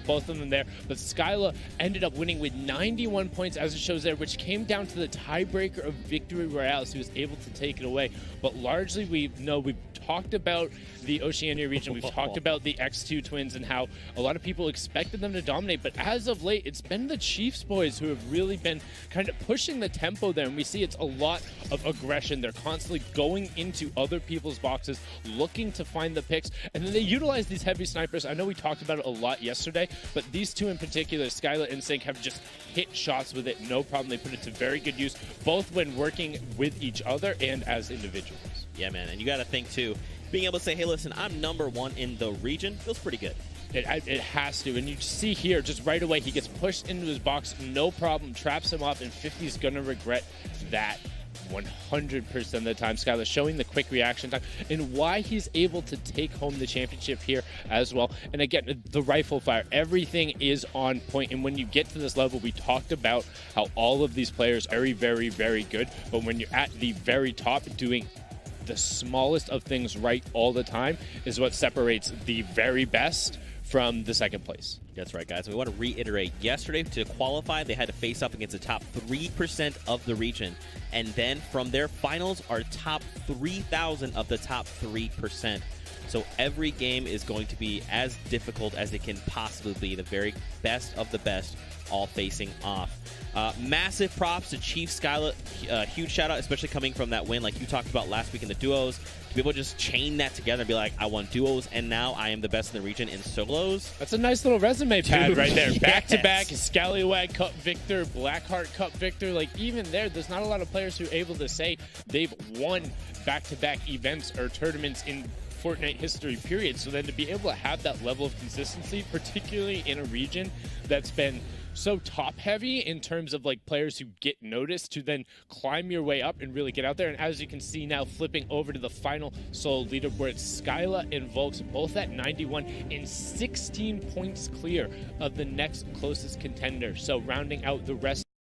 with both of them there. But Skyla ended up winning with 91 points, as it shows there, which came down to the tiebreaker of Victory Royale. So he was able to take it away. But largely, we've talked about the Oceania region. We've talked about the X2 twins and how a lot of people expected them to dominate. But as of late, it's been the Chiefs boys who have really been kind of pushing the tempo there. And we see it's a lot of aggression. They're constantly going into other people's boxes, looking to find the picks. And then they utilize these heavy snipers. I know we talked about it a lot yesterday, but these two in particular, Skyla and Sync, have just hit shots with it. No problem. They put it to very good use, both when working with each other and as individuals. Yeah, man. And you got to think, too, being able to say, hey, listen, I'm #1 in the region feels pretty good. It has to. And you see here, just right away, he gets pushed into his box, no problem, traps him off, and 50's going to regret that 100% of the time. Skyla showing the quick reaction time and why he's able to take home the championship here as well. And again, the rifle fire, everything is on point. And when you get to this level, we talked about how all of these players are very, very, very good. But when you're at the very top, doing the smallest of things right all the time is what separates the very best from the second place. That's right, guys. We want to reiterate, yesterday to qualify, they had to face up against the top 3% of the region. And then from their finals are top 3,000 of the top 3%. So every game is going to be as difficult as it can possibly be. The very best of the best all facing off. Massive props to Chief Skyla. Huge shout out, especially coming from that win like you talked about last week in the duos. To be able to just chain that together and be like, I won duos and now I am the best in the region in solos. That's a nice little resume pad right there. Yes. Back-to-back Scallywag Cup victor, BlackHeart Cup victor. Like, even there's not a lot of players who are able to say they've won back-to-back events or tournaments in Fortnite history, period. So then to be able to have that level of consistency, particularly in a region that's been so top heavy in terms of like players who get noticed, to then climb your way up and really get out there. And as you can see now, flipping over to the final solo leaderboard, Skyla and Volks both at 91 and 16 points clear of the next closest contender. So rounding out the rest